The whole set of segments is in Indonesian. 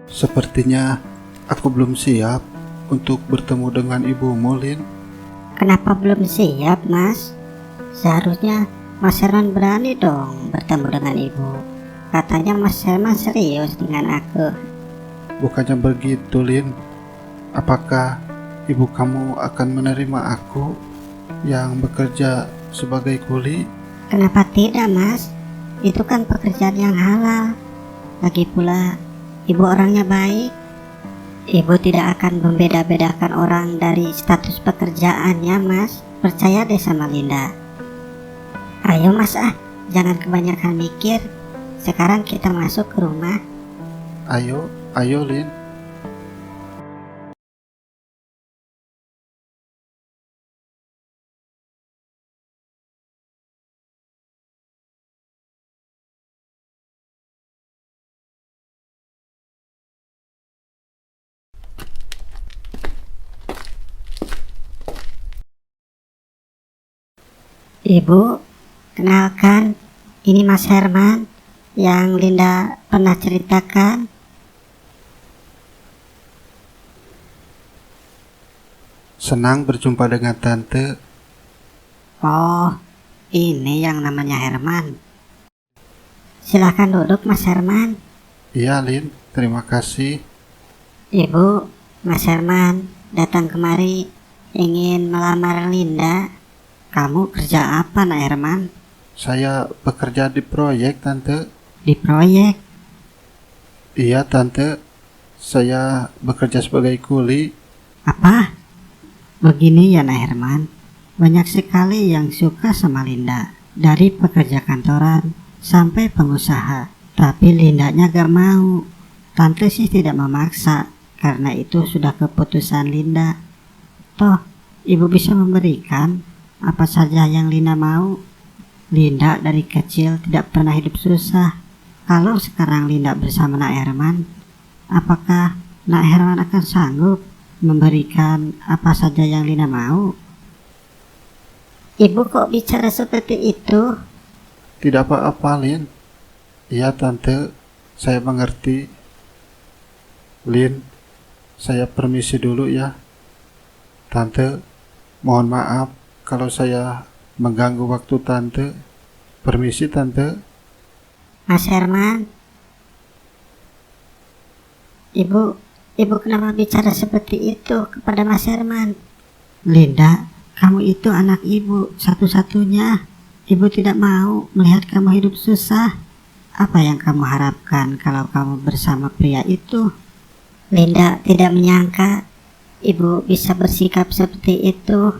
Sepertinya aku belum siap untuk bertemu dengan ibumu, Lin. Kenapa belum siap, Mas? Seharusnya Mas Herman berani dong bertemu dengan ibu. Katanya Mas Herman serius dengan aku. Bukannya begitu, Lin. Apakah ibu kamu akan menerima aku yang bekerja sebagai kuli? Kenapa tidak, Mas? Itu kan pekerjaan yang halal. Lagi pula, ibu orangnya baik. Ibu tidak akan membeda-bedakan orang dari status pekerjaannya, Mas. Percaya deh sama Linda. Ayo, Mas, jangan kebanyakan mikir. Sekarang kita masuk ke rumah. Ayo, ayo, Lin. Ibu, kenalkan, ini Mas Herman yang Linda pernah ceritakan. Senang berjumpa dengan Tante. Oh, ini yang namanya Herman. Silahkan duduk, Mas Herman. Iya, Lin. Terima kasih. Ibu, Mas Herman datang kemari ingin melamar Linda. Kamu kerja apa, Nak Herman? Saya bekerja di proyek, Tante. Di proyek. Iya, Tante. Saya bekerja sebagai kuli. Apa? Begini ya, Nak Herman. Banyak sekali yang suka sama Linda. Dari pekerja kantoran sampai pengusaha. Tapi Lindanya gak mau. Tante sih tidak memaksa, karena itu sudah keputusan Linda. Toh, ibu bisa memberikan apa saja yang Linda mau. Linda dari kecil tidak pernah hidup susah. Kalau sekarang Linda bersama Nak Herman, apakah Nak Herman akan sanggup memberikan apa saja yang Linda mau? Ibu kok bicara seperti itu? Tidak apa-apa, Lin. Iya, Tante. Saya mengerti. Lin, saya permisi dulu ya. Tante, mohon maaf kalau saya mengganggu waktu Tante. Permisi, Tante. Mas Herman, Ibu kenapa bicara seperti itu kepada Mas Herman? Linda, kamu itu anak ibu satu-satunya. Ibu tidak mau melihat kamu hidup susah. Apa yang kamu harapkan kalau kamu bersama pria itu? Linda tidak menyangka ibu bisa bersikap seperti itu.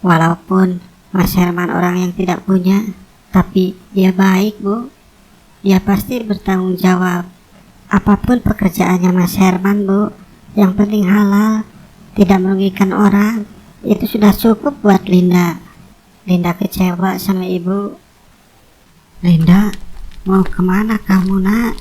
Walaupun Mas Herman orang yang tidak punya, tapi dia baik, Bu. Dia pasti bertanggung jawab. Apapun pekerjaannya Mas Herman, Bu, yang penting halal, tidak merugikan orang, itu sudah cukup buat Linda. Linda kecewa sama ibu. Linda, mau kemana kamu, Nak?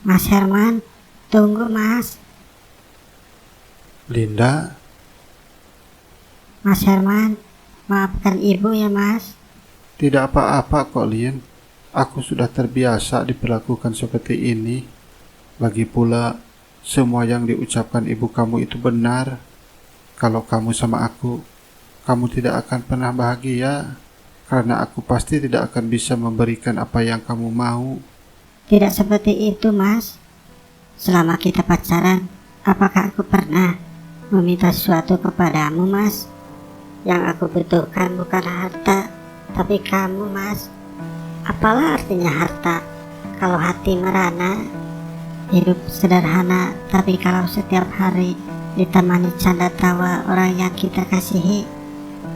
Mas Herman, tunggu Mas. Linda, Mas Herman, maafkan ibu ya Mas. tidak apa-apa kok, Lin. Aku sudah terbiasa diperlakukan seperti ini. Lagi pula, semua yang diucapkan ibu kamu itu benar. Kalau kamu sama aku, kamu tidak akan pernah bahagia. Karena aku pasti tidak akan bisa memberikan apa yang kamu mau. Tidak seperti itu Mas. Selama kita pacaran, apakah aku pernah meminta sesuatu kepadamu Mas? Yang aku butuhkan bukan harta, tapi kamu Mas. Apalah artinya harta kalau hati merana? Hidup sederhana, tapi kalau setiap hari ditemani canda tawa orang yang kita kasihi,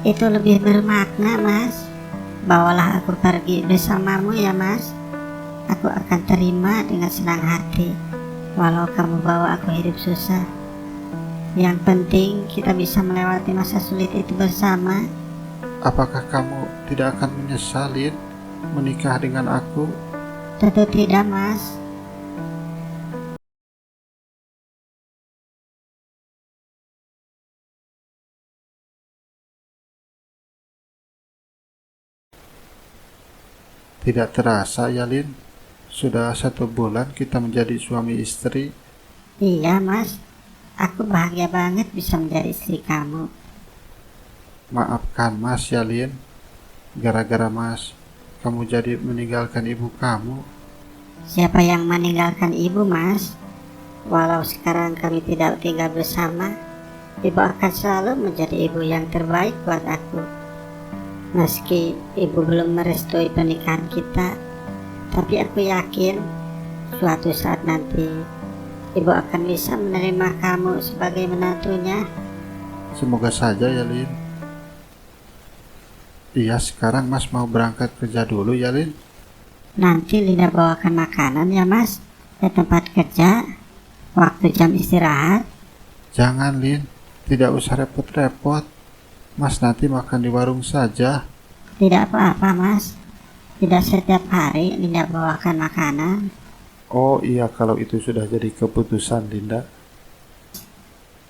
itu lebih bermakna Mas. bawalah aku pergi bersamamu ya Mas. Aku akan terima dengan senang hati, walau kamu bawa aku hidup susah. Yang penting kita bisa melewati masa sulit itu bersama. Apakah kamu tidak akan menyesalin menikah dengan aku? Tentu tidak Mas. Tidak terasa ya Lin, sudah 1 bulan kita menjadi suami istri. Iya Mas, aku bahagia banget bisa menjadi istri kamu. Maafkan Mas ya Lin, gara-gara Mas kamu jadi meninggalkan ibu kamu. Siapa yang meninggalkan ibu Mas? Walau sekarang kami tidak tinggal bersama, ibu akan selalu menjadi ibu yang terbaik buat aku. Meski ibu belum merestui pernikahan kita, tapi aku yakin suatu saat nanti ibu akan bisa menerima kamu sebagai menantunya. Semoga saja ya Lin. Iya, sekarang Mas mau berangkat kerja dulu ya Lin. Nanti Linda bawakan makanan ya Mas ke tempat kerja waktu jam istirahat. Jangan Lin, tidak usah repot-repot. Mas nanti makan di warung saja. Tidak apa-apa Mas, tidak setiap hari Linda bawakan makanan. Oh iya, kalau itu sudah jadi keputusan Linda.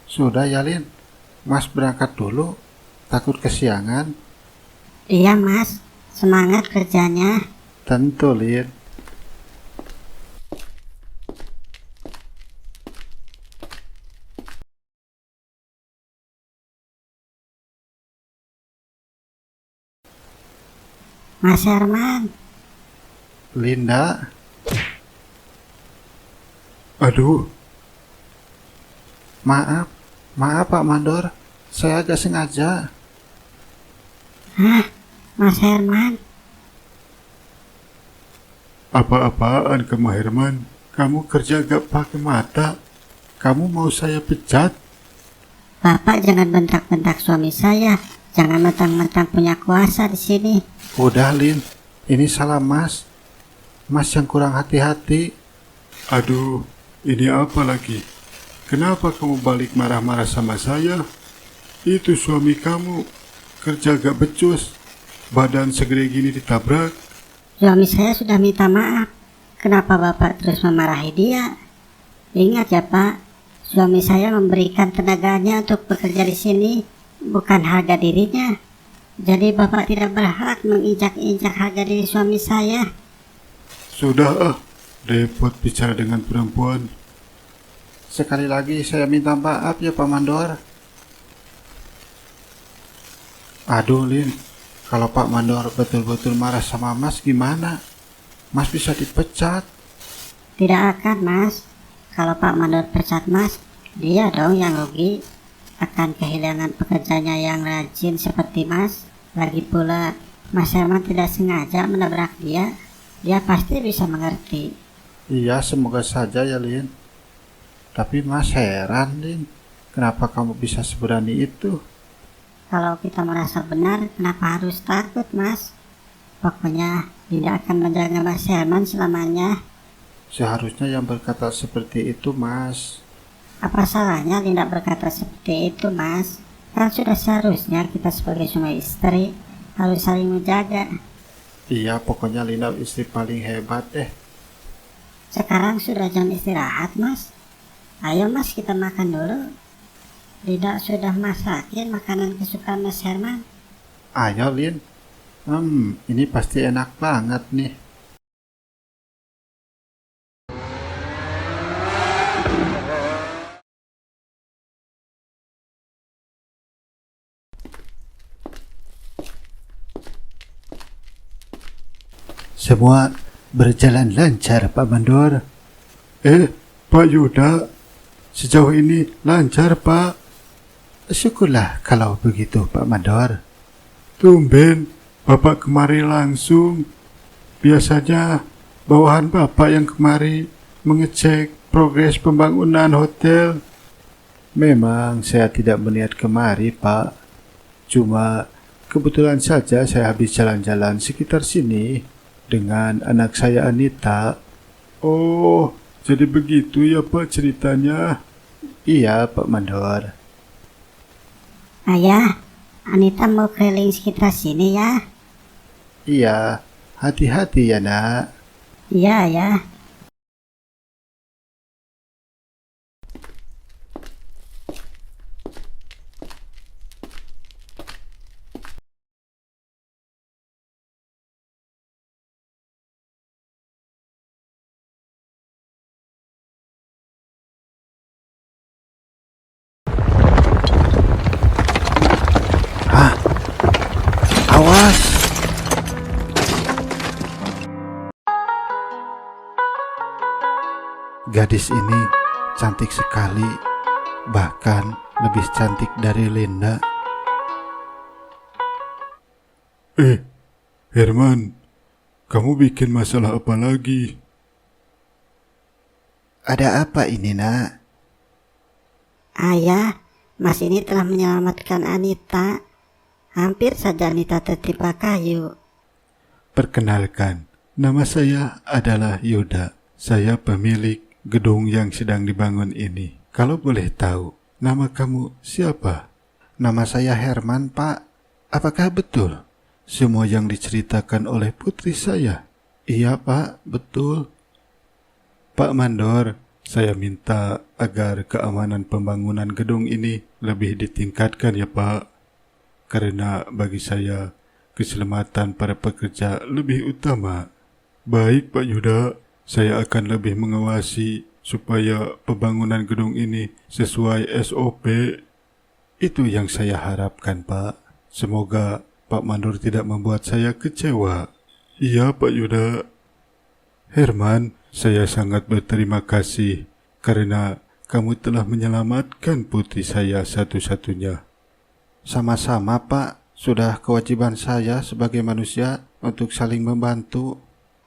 Sudah ya Lin, Mas berangkat dulu, takut kesiangan. Iya Mas, semangat kerjanya. Tentu Lin. Mas Herman, Linda. Aduh. Maaf Pak Mandor, saya agak sengaja. hah, Mas Herman, Apa-apaan kamu Herman? Kamu kerja gak pakai mata? Kamu mau saya pecat? Bapak jangan bentak-bentak suami saya. Jangan mentang-mentang punya kuasa di sini. Udah Lin, ini salah Mas. Mas yang kurang hati-hati. Aduh, ini apa lagi? Kenapa kamu balik marah-marah sama saya? Itu suami kamu, kerja gak becus, badan segede gini ditabrak. Suami saya sudah minta maaf. Kenapa Bapak terus memarahi dia? Ingat ya Pak, suami saya memberikan tenaganya untuk bekerja di sini, bukan harga dirinya. Jadi Bapak tidak berhak menginjak-injak harga diri suami saya. Sudah repot bicara dengan perempuan. Sekali lagi saya minta maaf ya Pak Mandor. Aduh Lin, kalau Pak Mandor betul-betul marah sama Mas gimana? Mas bisa dipecat. Tidak akan Mas. Kalau Pak Mandor pecat Mas, dia dong yang rugi. Akan kehilangan pekerjanya yang rajin seperti Mas. Lagi pula Mas Herman tidak sengaja menabrak dia. Dia pasti bisa mengerti. Iya, semoga saja ya Lin. Tapi Mas heran Lin, kenapa kamu bisa seberani itu? Kalau kita merasa benar, kenapa harus takut Mas? Pokoknya tidak akan menjaga Mas Herman selamanya. Seharusnya yang berkata seperti itu Mas. Apa salahnya Linda berkata seperti itu Mas? Kan sudah seharusnya kita sebagai suami istri harus saling menjaga. Iya, pokoknya Lina istri paling hebat deh. Sekarang sudah jam istirahat Mas. Ayo Mas kita makan dulu. Linda sudah masakin makanan kesukaan Mas Herman. Ayo Lin. Ini pasti enak banget nih. Semua berjalan lancar Pak Mandor. Pak Yuda, sejauh ini lancar Pak. Syukurlah kalau begitu Pak Mandor. Tumben Bapak kemari langsung. Biasanya bawahan Bapak yang kemari mengecek progres pembangunan hotel. Memang saya tidak berniat kemari Pak. Cuma Kebetulan saja saya habis jalan-jalan sekitar sini dengan anak saya Anita. Oh, jadi begitu ya Pak ceritanya? Iya Pak Mandor. Ayah, Anita mau keliling sekitar sini ya? Iya, hati-hati ya nak. Iya ya. Hah? Awas! Gadis ini cantik sekali, bahkan lebih cantik dari Linda. Herman, kamu bikin masalah apa lagi? Ada apa ini, nak? Ayah, Mas ini telah menyelamatkan Anita. Hampir saja Anita tertimpa kayu. Perkenalkan, nama saya adalah Yuda. Saya pemilik gedung yang sedang dibangun ini. Kalau boleh tahu, nama kamu siapa? Nama saya Herman, Pak. Apakah betul semua yang diceritakan oleh putri saya? Iya, Pak, betul. Pak Mandor, saya minta agar keamanan pembangunan gedung ini lebih ditingkatkan ya, Pak. Karena bagi saya, keselamatan para pekerja lebih utama. Baik Pak Yuda, saya akan lebih mengawasi supaya pembangunan gedung ini sesuai SOP. Itu yang saya harapkan, Pak. Semoga Pak Mandor tidak membuat saya kecewa. Iya Pak Yuda. Herman, saya sangat berterima kasih karena kamu telah menyelamatkan putri saya satu-satunya. Sama-sama Pak, sudah kewajiban saya sebagai manusia untuk saling membantu.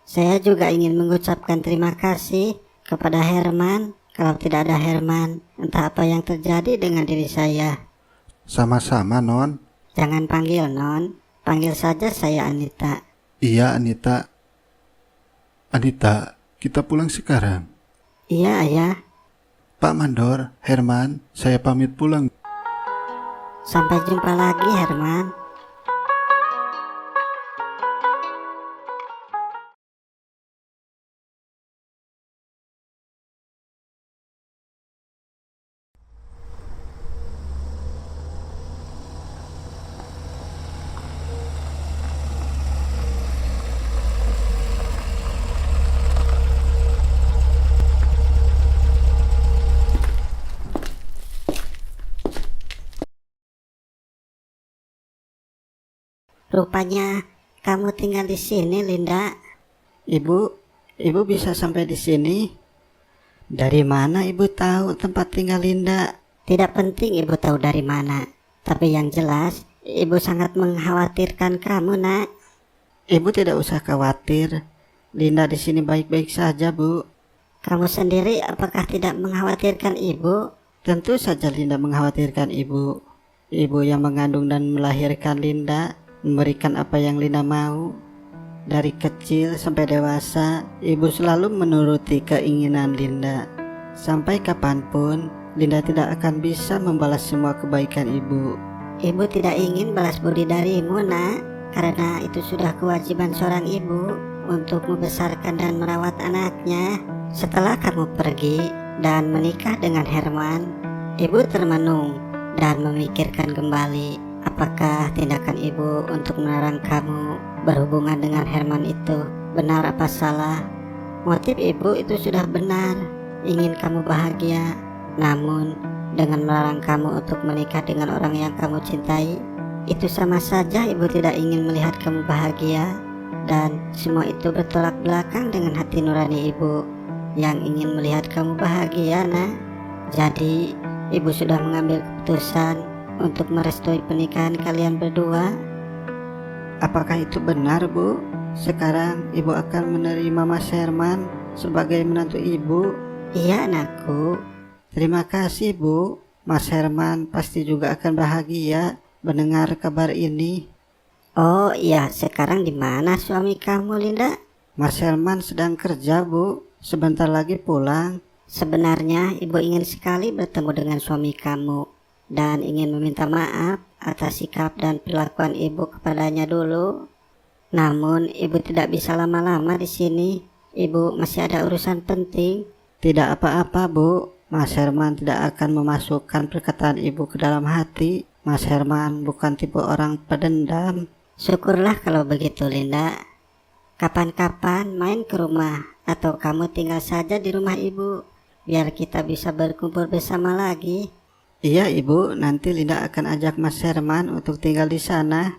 Saya juga ingin mengucapkan terima kasih kepada Herman. Kalau tidak ada Herman, entah apa yang terjadi dengan diri saya. Sama-sama Non. Jangan panggil Non, panggil saja saya Anita. Iya Anita. Anita, kita pulang sekarang. Iya ayah. Pak Mandor, Herman, saya pamit pulang. Sampai jumpa lagi Herman. Rupanya kamu tinggal di sini, Linda. Ibu bisa sampai di sini? Dari mana ibu tahu tempat tinggal Linda? Tidak penting ibu tahu dari mana, tapi yang jelas ibu sangat mengkhawatirkan kamu, nak. Ibu tidak usah khawatir. Linda di sini baik-baik saja, Bu. Kamu sendiri apakah tidak mengkhawatirkan ibu? Tentu saja Linda mengkhawatirkan ibu. Ibu yang mengandung dan melahirkan Linda, memberikan apa yang Linda mau. Dari kecil sampai dewasa, ibu selalu menuruti keinginan Linda. Sampai kapanpun, Linda tidak akan bisa membalas semua kebaikan ibu. Ibu tidak ingin balas budi darimu, nak, karena itu sudah kewajiban seorang ibu untuk membesarkan dan merawat anaknya. Setelah kamu pergi dan menikah dengan Herman, ibu termenung dan memikirkan kembali apakah tindakan ibu untuk melarang kamu berhubungan dengan Herman itu benar apa salah. Motif ibu itu sudah benar, ingin kamu bahagia. Namun dengan melarang kamu untuk menikah dengan orang yang kamu cintai, itu sama saja ibu tidak ingin melihat kamu bahagia. Dan semua itu bertolak belakang dengan hati nurani ibu yang ingin melihat kamu bahagia, nak. Jadi ibu sudah mengambil keputusan untuk merestui pernikahan kalian berdua. Apakah itu benar, Bu? Sekarang ibu akan menerima Mas Herman sebagai menantu ibu? Iya, anakku. Terima kasih, Bu. Mas Herman pasti juga akan bahagia mendengar kabar ini. Oh iya, sekarang di mana suami kamu, Linda? Mas Herman sedang kerja, Bu. Sebentar lagi pulang. Sebenarnya ibu ingin sekali bertemu dengan suami kamu dan ingin meminta maaf atas sikap dan perlakuan ibu kepadanya dulu. Namun ibu tidak bisa lama-lama di sini. Ibu masih ada urusan penting. Tidak apa-apa, Bu. Mas Herman tidak akan memasukkan perkataan ibu ke dalam hati. Mas Herman bukan tipe orang pedendam. Syukurlah kalau begitu, Linda. Kapan-kapan main ke rumah atau kamu tinggal saja di rumah ibu, biar kita bisa berkumpul bersama lagi. Iya, Ibu. Nanti Linda akan ajak Mas Herman untuk tinggal di sana.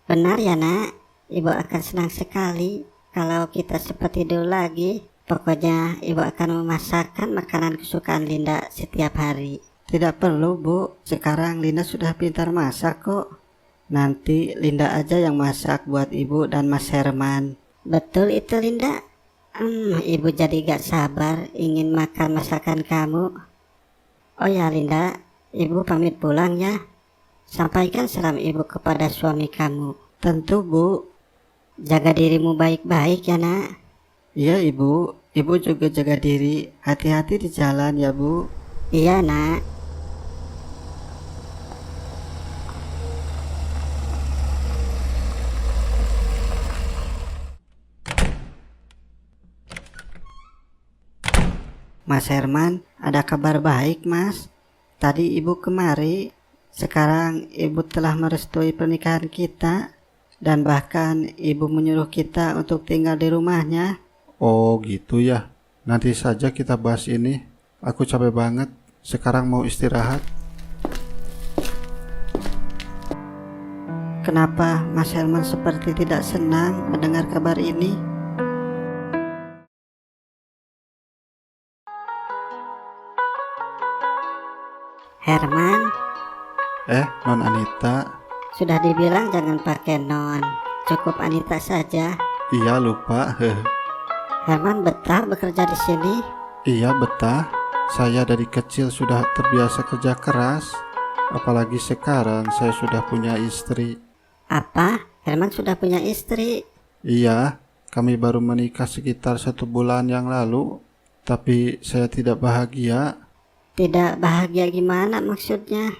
Benar ya, Nak? Ibu akan senang sekali kalau kita seperti dulu lagi. Pokoknya ibu akan memasakkan makanan kesukaan Linda setiap hari. Tidak perlu, Bu. Sekarang Linda sudah pintar masak kok. Nanti Linda aja yang masak buat Ibu dan Mas Herman. Betul itu, Linda. Ibu jadi gak sabar ingin makan masakan kamu. Oh ya, Linda, ibu pamit pulang ya. Sampaikan salam ibu kepada suami kamu. Tentu, Bu. Jaga dirimu baik-baik ya, Nak. Iya, Ibu. Ibu juga jaga diri. Hati-hati di jalan ya, Bu. Iya, Nak. Mas Herman, ada kabar baik, Mas. Tadi Ibu kemari. Sekarang Ibu telah merestui pernikahan kita. Dan bahkan Ibu menyuruh kita untuk tinggal di rumahnya. Oh gitu ya. Nanti saja kita bahas ini. Aku capek banget. Sekarang mau istirahat. Kenapa Mas Herman seperti tidak senang mendengar kabar ini? Herman, Non Anita. sudah dibilang jangan pakai non. Cukup Anita saja. Iya lupa. Herman betah bekerja di sini. Iya betah. Saya dari kecil sudah terbiasa kerja keras. Apalagi sekarang saya sudah punya istri. Apa? Herman sudah punya istri? Iya, kami baru menikah sekitar 1 bulan yang lalu. Tapi saya tidak bahagia. Tidak bahagia gimana maksudnya?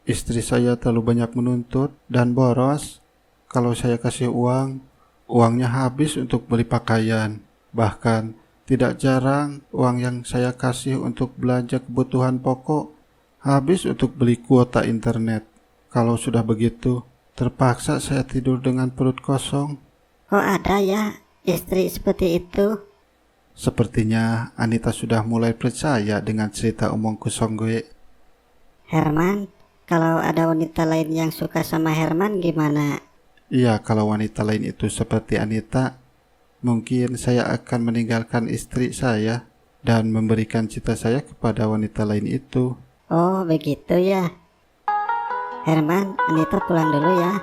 Istri saya terlalu banyak menuntut dan boros. Kalau saya kasih uang, uangnya habis untuk beli pakaian. Bahkan tidak jarang uang yang saya kasih untuk belanja kebutuhan pokok habis untuk beli kuota internet. Kalau sudah begitu, terpaksa saya tidur dengan perut kosong. Kok ada ya istri seperti itu? Sepertinya Anita sudah mulai percaya dengan cerita omong kosong gue. Herman, kalau ada wanita lain yang suka sama Herman gimana? Iya, kalau wanita lain itu seperti Anita, mungkin saya akan meninggalkan istri saya dan memberikan cinta saya kepada wanita lain itu. Oh begitu ya. Herman, Anita pulang dulu ya.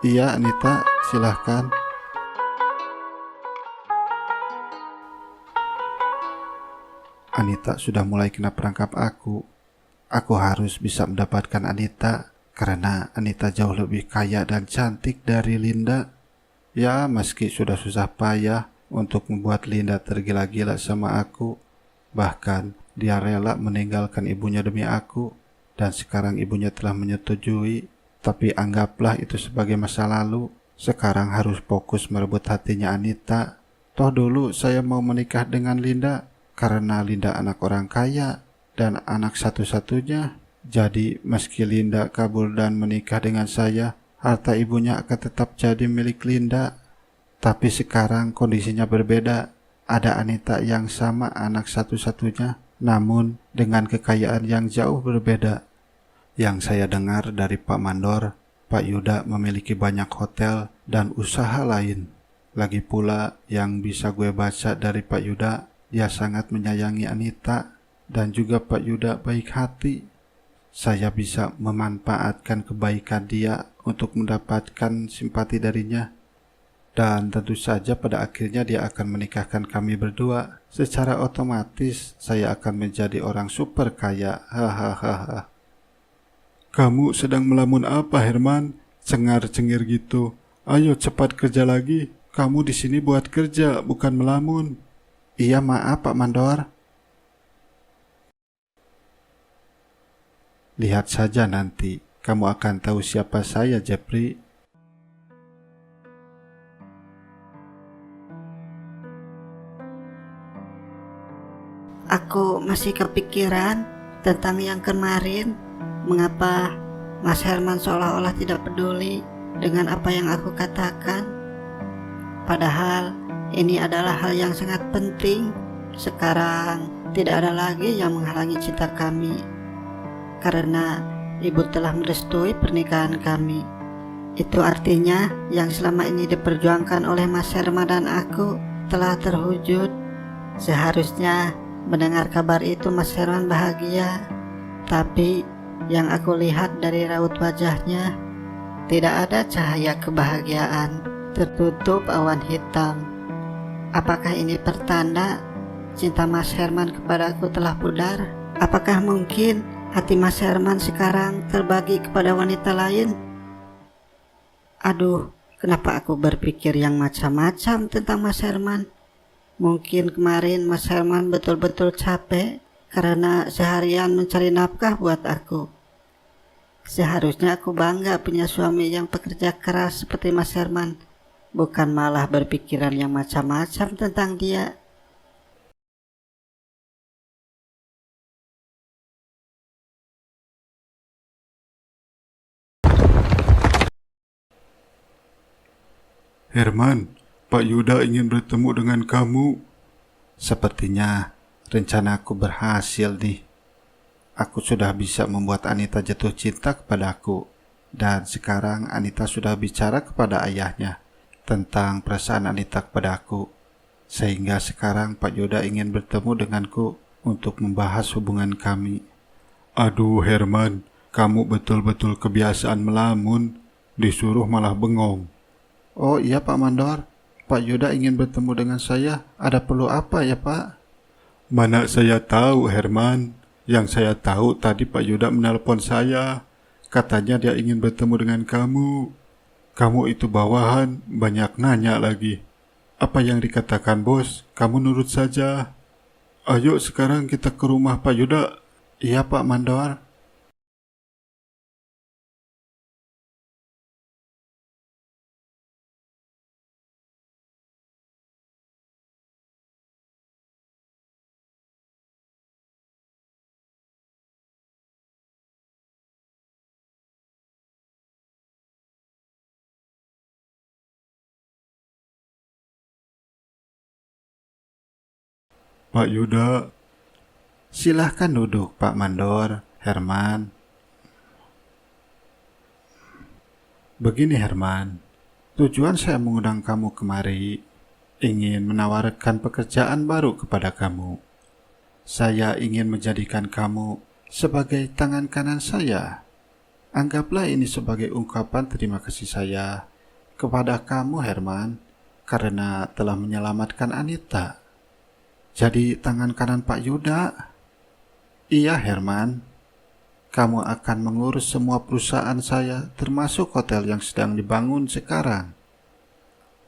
Iya, Anita, silahkan. Anita sudah mulai kena perangkap aku. Aku harus bisa mendapatkan Anita karena Anita jauh lebih kaya dan cantik dari Linda. Ya, meski sudah susah payah untuk membuat Linda tergila-gila sama aku. Bahkan dia rela meninggalkan ibunya demi aku. Dan sekarang ibunya telah menyetujui. Tapi anggaplah itu sebagai masa lalu. Sekarang harus fokus merebut hatinya Anita. Toh dulu saya mau menikah dengan Linda karena Linda anak orang kaya dan anak satu-satunya. Jadi meski Linda kabur dan menikah dengan saya, harta ibunya akan tetap jadi milik Linda. Tapi sekarang kondisinya berbeda. Ada Anita yang sama anak satu-satunya, namun dengan kekayaan yang jauh berbeda. Yang saya dengar dari Pak Mandor, Pak Yuda memiliki banyak hotel dan usaha lain. Lagi pula yang bisa gue baca dari Pak Yuda, dia sangat menyayangi Anita dan juga Pak Yuda baik hati. Saya bisa memanfaatkan kebaikan dia untuk mendapatkan simpati darinya. Dan tentu saja pada akhirnya dia akan menikahkan kami berdua. Secara otomatis saya akan menjadi orang super kaya. Hahaha. Kamu sedang melamun apa, Herman? cengar-cengir gitu. Ayo cepat kerja lagi. Kamu di sini buat kerja, bukan melamun. Iya maaf Pak Mandor. Lihat saja nanti, kamu akan tahu siapa saya, Jepri. Aku masih kepikiran tentang yang kemarin. Mengapa Mas Herman seolah-olah tidak peduli dengan apa yang aku katakan? Padahal ini adalah hal yang sangat penting. Sekarang tidak ada lagi yang menghalangi cinta kami, karena ibu telah merestui pernikahan kami. Itu artinya yang selama ini diperjuangkan oleh Mas Herman dan aku telah terwujud. Seharusnya mendengar kabar itu Mas Herman bahagia, tapi yang aku lihat dari raut wajahnya tidak ada cahaya kebahagiaan, tertutup awan hitam. Apakah ini pertanda cinta Mas Herman kepadaku telah pudar? Apakah mungkin hati Mas Herman sekarang terbagi kepada wanita lain? Aduh, kenapa aku berpikir yang macam-macam tentang Mas Herman? Mungkin kemarin Mas Herman betul-betul capek karena seharian mencari nafkah buat aku. Seharusnya aku bangga punya suami yang pekerja keras seperti Mas Herman, bukan malah berpikiran yang macam-macam tentang dia. Herman, Pak Yuda ingin bertemu dengan kamu. Sepertinya rencanaku berhasil nih. Aku sudah bisa membuat Anita jatuh cinta kepadaku. Dan sekarang Anita sudah bicara kepada ayahnya tentang perasaan Anita kepadaku. Sehingga sekarang Pak Yuda ingin bertemu denganku untuk membahas hubungan kami. Aduh Herman, kamu betul-betul kebiasaan melamun. Disuruh malah bengong. Oh iya Pak Mandor, Pak Yuda ingin bertemu dengan saya. Ada perlu apa ya Pak? Mana saya tahu Herman. Yang saya tahu tadi Pak Yuda menelpon saya. Katanya dia ingin bertemu dengan kamu. Kamu itu bawahan, banyak nanya lagi. Apa yang dikatakan bos, kamu nurut saja. Ayo sekarang kita ke rumah Pak Yuda. Iya Pak Mandor. Pak Yuda. Silahkan duduk Pak Mandor, Herman. Begini Herman, tujuan saya mengundang kamu kemari ingin menawarkan pekerjaan baru kepada kamu. Saya ingin menjadikan kamu sebagai tangan kanan saya. Anggaplah ini sebagai ungkapan terima kasih saya kepada kamu Herman karena telah menyelamatkan Anita. Jadi tangan kanan Pak Yuda. Iya Herman, kamu akan mengurus semua perusahaan saya termasuk hotel yang sedang dibangun sekarang.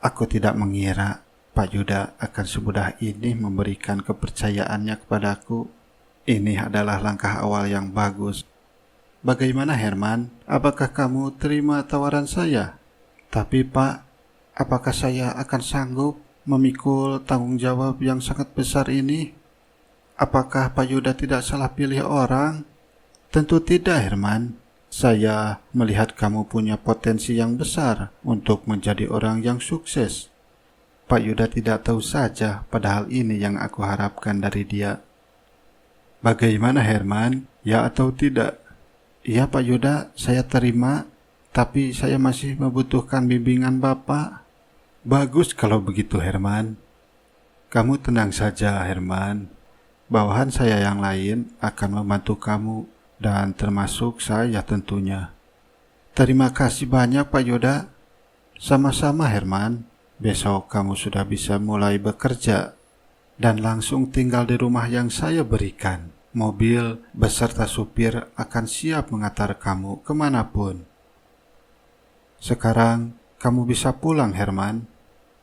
Aku tidak mengira Pak Yuda akan semudah ini memberikan kepercayaannya kepadaku. Ini adalah langkah awal yang bagus. Bagaimana Herman, apakah kamu terima tawaran saya? Tapi Pak, apakah saya akan sanggup memikul tanggung jawab yang sangat besar ini? Apakah Pak Yuda tidak salah pilih orang? Tentu tidak Herman. Saya melihat kamu punya potensi yang besar untuk menjadi orang yang sukses. Pak Yuda tidak tahu saja padahal ini yang aku harapkan dari dia. Bagaimana Herman? Ya atau tidak? Iya Pak Yuda, saya terima, tapi saya masih membutuhkan bimbingan Bapak. Bagus kalau begitu Herman. Kamu tenang saja Herman. Bawahan saya yang lain akan membantu kamu dan termasuk saya tentunya. Terima kasih banyak Pak Yuda. Sama-sama Herman. Besok kamu sudah bisa mulai bekerja dan langsung tinggal di rumah yang saya berikan. Mobil beserta supir akan siap mengantar kamu kemanapun. Sekarang kamu bisa pulang, Herman.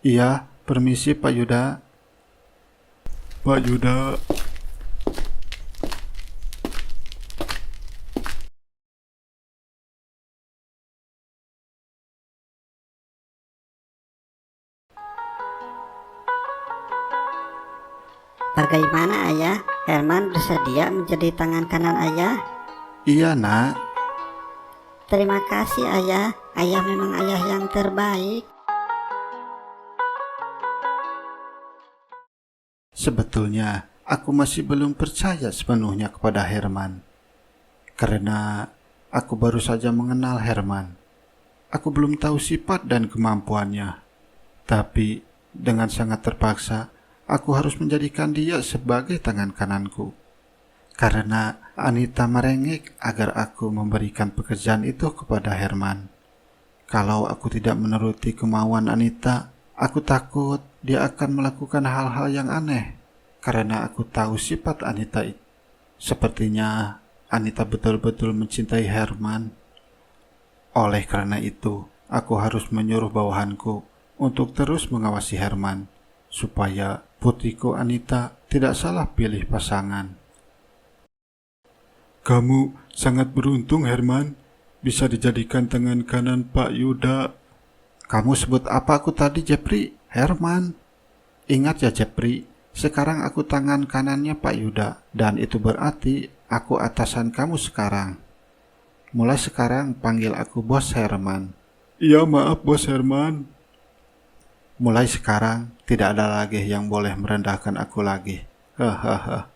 Iya, permisi Pak Yuda. Pak Yuda. Bagaimana ayah? Herman bersedia menjadi tangan kanan ayah? Iya, Nak. Terima kasih ayah. Ayah memang ayah yang terbaik. Sebetulnya, aku masih belum percaya sepenuhnya kepada Herman. Karena aku baru saja mengenal Herman. Aku belum tahu sifat dan kemampuannya. Tapi, dengan sangat terpaksa, aku harus menjadikan dia sebagai tangan kananku. Karena Anita merengek agar aku memberikan pekerjaan itu kepada Herman. Kalau aku tidak menuruti kemauan Anita, aku takut dia akan melakukan hal-hal yang aneh. Karena aku tahu sifat Anita itu. Sepertinya Anita betul-betul mencintai Herman. Oleh karena itu, aku harus menyuruh bawahanku untuk terus mengawasi Herman, supaya putriku Anita tidak salah pilih pasangan. Kamu sangat beruntung, Herman, bisa dijadikan tangan kanan Pak Yuda. Kamu sebut apa aku tadi, Jeffrey? Herman. Ingat ya, Jeffrey, sekarang aku tangan kanannya Pak Yuda, dan itu berarti aku atasan kamu sekarang. Mulai sekarang panggil aku Bos Herman. Iya, maaf Bos Herman. Mulai sekarang tidak ada lagi yang boleh merendahkan aku lagi. Hahaha.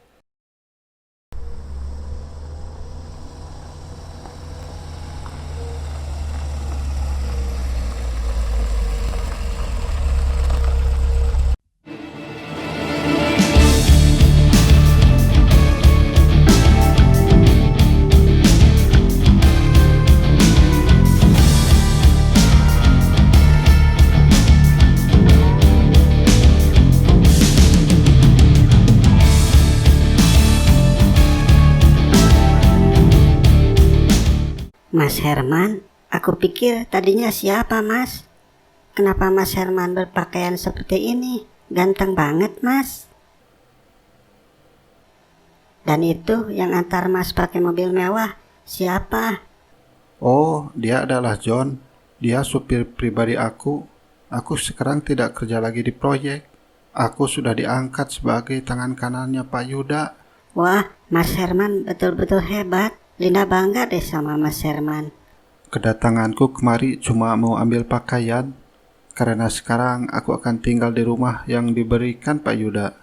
Mas Herman, aku pikir tadinya siapa mas? Kenapa Mas Herman berpakaian seperti ini? Ganteng banget mas. Dan itu yang antar mas pakai mobil mewah, siapa? Oh, dia adalah John. Dia supir pribadi aku. Aku sekarang tidak kerja lagi di proyek. Aku sudah diangkat sebagai tangan kanannya Pak Yuda. Wah, Mas Herman betul-betul hebat. Linda bangga deh sama Mas Herman. Kedatanganku kemari cuma mau ambil pakaian, karena sekarang aku akan tinggal di rumah yang diberikan Pak Yuda.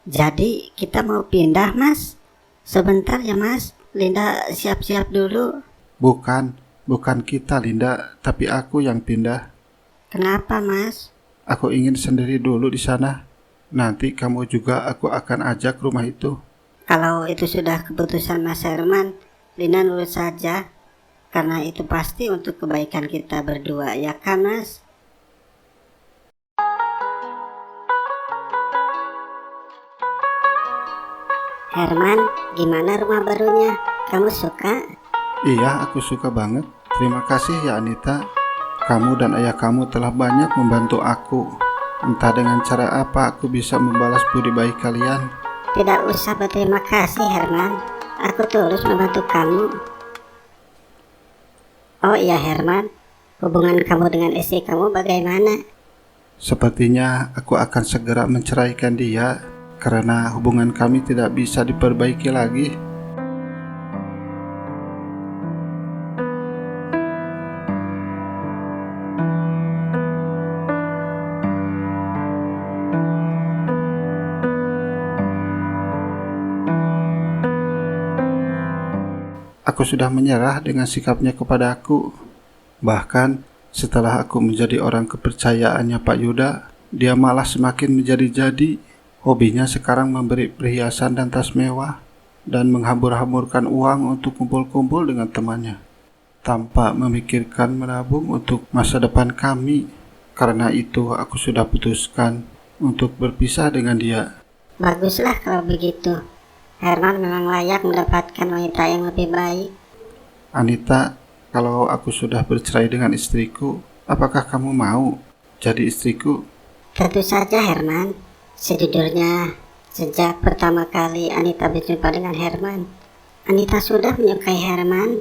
Jadi kita mau pindah mas? Sebentar ya mas, Linda siap-siap dulu. Bukan kita Linda, tapi aku yang pindah. Kenapa mas? Aku ingin sendiri dulu di sana. Nanti kamu juga aku akan ajak rumah itu. Kalau itu sudah keputusan Mas Herman, Linda nurut saja. Karena itu pasti untuk kebaikan kita berdua, ya kan mas? Herman, gimana rumah barunya? Kamu suka? Iya, aku suka banget. Terima kasih ya Anita. Kamu dan ayah kamu telah banyak membantu aku. Entah dengan cara apa aku bisa membalas budi baik kalian. Tidak usah berterima kasih Herman. Aku tulus membantu kamu. Oh iya Herman, hubungan kamu dengan istri kamu bagaimana? Sepertinya aku akan segera menceraikan dia, karena hubungan kami tidak bisa diperbaiki lagi. Aku sudah menyerah dengan sikapnya kepada aku. Bahkan setelah aku menjadi orang kepercayaannya Pak Yuda, dia malah semakin menjadi-jadi. Hobinya sekarang memberi perhiasan dan tas mewah, dan menghambur-hamburkan uang untuk kumpul-kumpul dengan temannya, tanpa memikirkan menabung untuk masa depan kami. Karena itu aku sudah putuskan untuk berpisah dengan dia. Baguslah kalau begitu. Herman memang layak mendapatkan wanita yang lebih baik. Anita, Kalau aku sudah bercerai dengan istriku, apakah kamu mau jadi istriku? Tentu saja Herman. Sejujurnya, sejak pertama kali Anita berjumpa dengan Herman, Anita sudah menyukai Herman.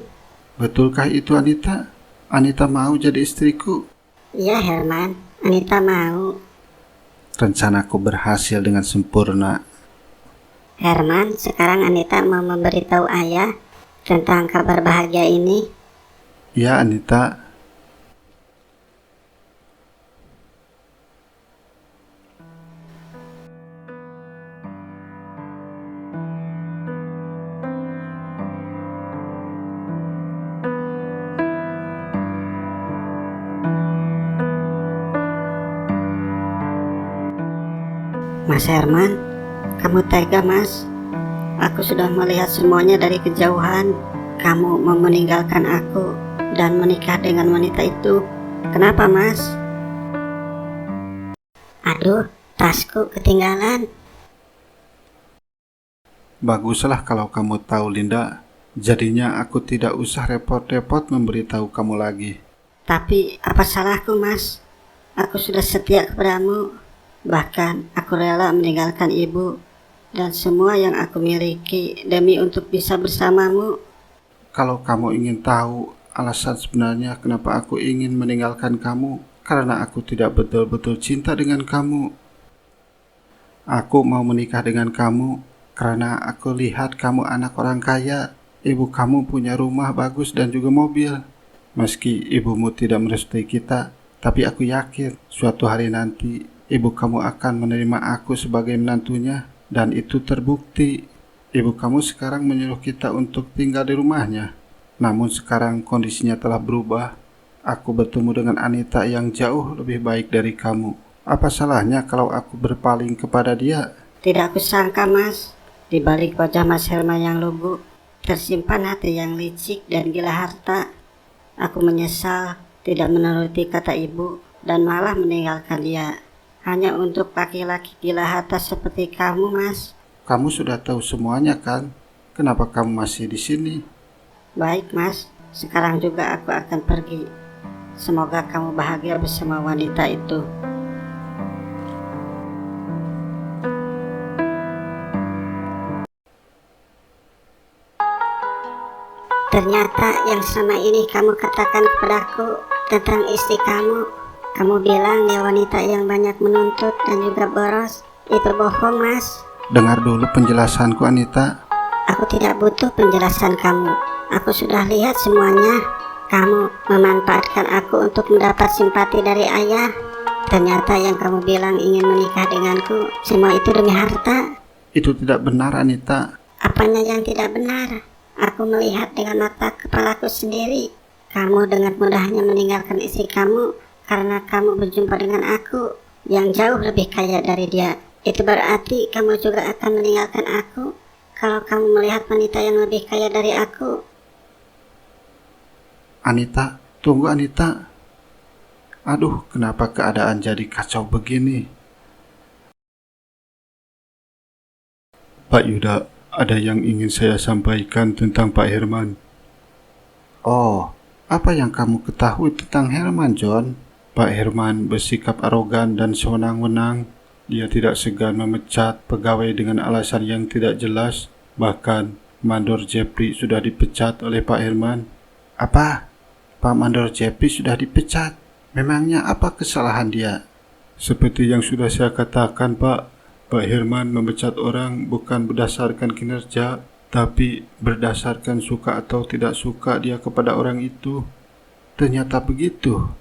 Betulkah itu Anita? Anita mau jadi istriku? Iya Herman, Anita mau. Rencanaku berhasil dengan sempurna. Herman, sekarang Anita mau memberitahu ayah tentang kabar bahagia ini. Ya Anita. Mas Herman, kamu tega mas. Aku sudah melihat semuanya dari kejauhan. Kamu mau meninggalkan aku dan menikah dengan wanita itu. Kenapa mas? Aduh, tasku ketinggalan. Baguslah kalau kamu tahu Linda. Jadinya aku tidak usah repot-repot memberitahu kamu lagi. Tapi apa salahku mas? Aku sudah setia kepadamu. Bahkan aku rela meninggalkan ibu dan semua yang aku miliki demi untuk bisa bersamamu. Kalau kamu ingin tahu alasan sebenarnya kenapa aku ingin meninggalkan kamu, karena aku tidak betul-betul cinta dengan kamu. Aku mau menikah dengan kamu karena aku lihat kamu anak orang kaya. Ibu kamu punya rumah bagus dan juga mobil. Meski ibumu tidak merestui kita, tapi aku yakin suatu hari nanti ibu kamu akan menerima aku sebagai menantunya, dan itu terbukti. Ibu kamu sekarang menyuruh kita untuk tinggal di rumahnya. Namun sekarang kondisinya telah berubah. Aku bertemu dengan Anita yang jauh lebih baik dari kamu. Apa salahnya kalau aku berpaling kepada dia? Tidak aku sangka mas, di balik wajah Mas Herman yang lugu tersimpan hati yang licik dan gila harta. Aku menyesal tidak menuruti kata ibu dan malah meninggalkan dia hanya untuk laki-laki gila harta seperti kamu mas. Kamu sudah tahu semuanya kan? Kenapa kamu masih di sini? Baik mas, sekarang juga aku akan pergi. Semoga kamu bahagia bersama wanita itu. Ternyata yang selama ini kamu katakan kepadaku tentang istri kamu bilang dia wanita yang banyak menuntut dan juga boros. Itu bohong mas. Dengar dulu penjelasanku Anita. Aku tidak butuh penjelasan kamu. Aku sudah lihat semuanya. Kamu memanfaatkan aku untuk mendapat simpati dari ayah. Ternyata yang kamu bilang ingin menikah denganku, semua itu demi harta. Itu tidak benar Anita. Apanya yang tidak benar? Aku melihat dengan mata kepalaku sendiri. Kamu dengan mudahnya meninggalkan istri kamu karena kamu berjumpa dengan aku yang jauh lebih kaya dari dia. Itu berarti kamu juga akan meninggalkan aku kalau kamu melihat wanita yang lebih kaya dari aku. Anita, tunggu Anita. Aduh, kenapa keadaan jadi kacau begini? Pak Yuda, ada yang ingin saya sampaikan tentang Pak Herman. Oh, apa yang kamu ketahui tentang Herman, John? Pak Herman bersikap arogan dan sewenang-wenang. Dia tidak segan memecat pegawai dengan alasan yang tidak jelas. Bahkan, Mandor Jeffrey sudah dipecat oleh Pak Herman. Apa? Pak Mandor Jeffrey sudah dipecat? Memangnya apa kesalahan dia? Seperti yang sudah saya katakan, Pak. Pak Herman memecat orang bukan berdasarkan kinerja, tapi berdasarkan suka atau tidak suka dia kepada orang itu. Ternyata begitu.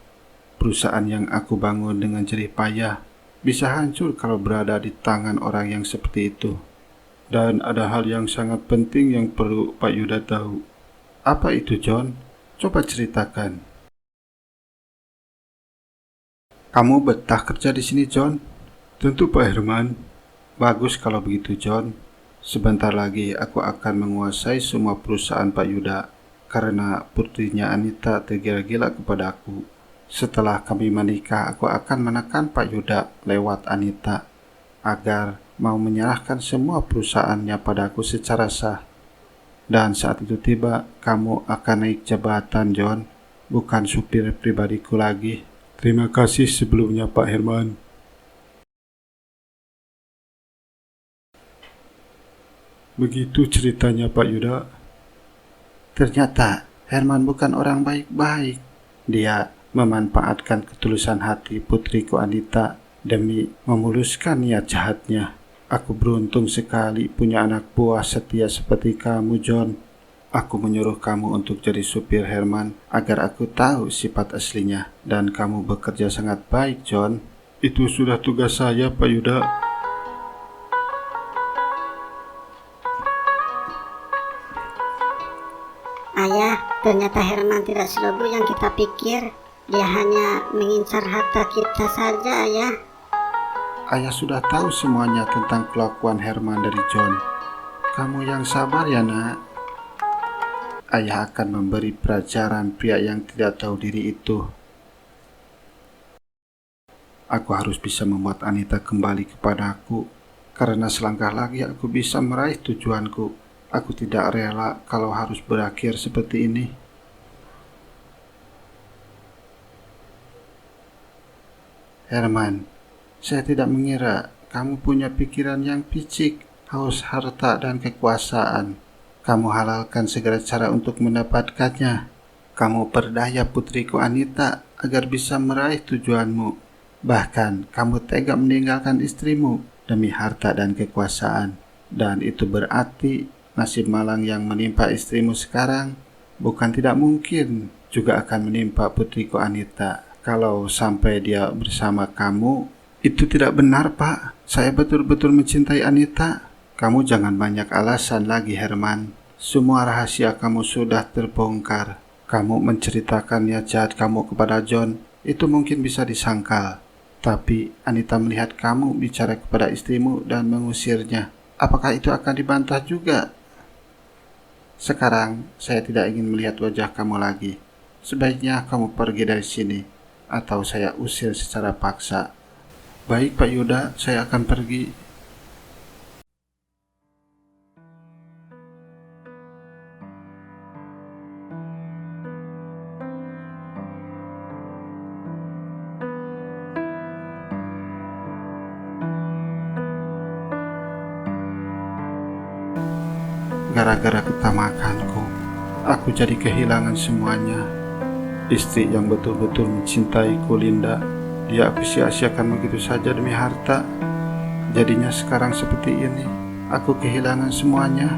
Perusahaan yang aku bangun dengan jerih payah bisa hancur kalau berada di tangan orang yang seperti itu. Dan ada hal yang sangat penting yang perlu Pak Yuda tahu. Apa itu, John? Coba ceritakan. Kamu betah kerja di sini, John? Tentu, Pak Herman. Bagus kalau begitu, John. Sebentar lagi aku akan menguasai semua perusahaan Pak Yuda karena putrinya Anita tergila-gila kepada aku. Setelah kami menikah, aku akan menekan Pak Yuda lewat Anita agar mau menyerahkan semua perusahaannya padaku secara sah. Dan saat itu tiba, kamu akan naik jabatan, John. Bukan supir pribadiku lagi. Terima kasih sebelumnya, Pak Herman. Begitu ceritanya, Pak Yuda. Ternyata Herman bukan orang baik-baik. Dia memanfaatkan ketulusan hati putriku Anita demi memuluskan niat jahatnya. Aku beruntung sekali punya anak buah setia seperti kamu, John. Aku menyuruh kamu untuk jadi supir Herman agar aku tahu sifat aslinya, dan kamu bekerja sangat baik, John. Itu sudah tugas saya, Pak Yuda. Ayah, ternyata Herman tidak selobo yang kita pikir. Dia hanya mengincar harta kita saja, Ayah. Ayah sudah tahu semuanya tentang kelakuan Herman dari John. Kamu yang sabar ya, Nak. Ayah akan memberi pelajaran pria yang tidak tahu diri itu. Aku harus bisa membuat Anita kembali kepadaku, karena selangkah lagi aku bisa meraih tujuanku. Aku tidak rela kalau harus berakhir seperti ini. Herman, saya tidak mengira kamu punya pikiran yang picik, haus harta dan kekuasaan. Kamu halalkan segala cara untuk mendapatkannya. Kamu perdaya putriku Anita agar bisa meraih tujuanmu. Bahkan kamu tega meninggalkan istrimu demi harta dan kekuasaan. Dan itu berarti nasib malang yang menimpa istrimu sekarang bukan tidak mungkin juga akan menimpa putriku Anita. Kalau sampai dia bersama kamu, itu tidak benar, Pak. Saya betul-betul mencintai Anita. Kamu jangan banyak alasan lagi, Herman. Semua rahasia kamu sudah terbongkar. Kamu menceritakan niat jahat kamu kepada John. Itu mungkin bisa disangkal. Tapi Anita melihat kamu bicara kepada istrimu dan mengusirnya. Apakah itu akan dibantah juga? Sekarang saya tidak ingin melihat wajah kamu lagi. Sebaiknya kamu pergi dari sini, atau saya usir secara paksa. Baik, Pak Yuda, saya akan pergi. Gara-gara ketamakanku, aku jadi kehilangan semuanya. Istri yang betul-betul mencintaiku, Linda, dia aku sia-siakan begitu saja demi harta. Jadinya sekarang seperti ini, aku kehilangan semuanya.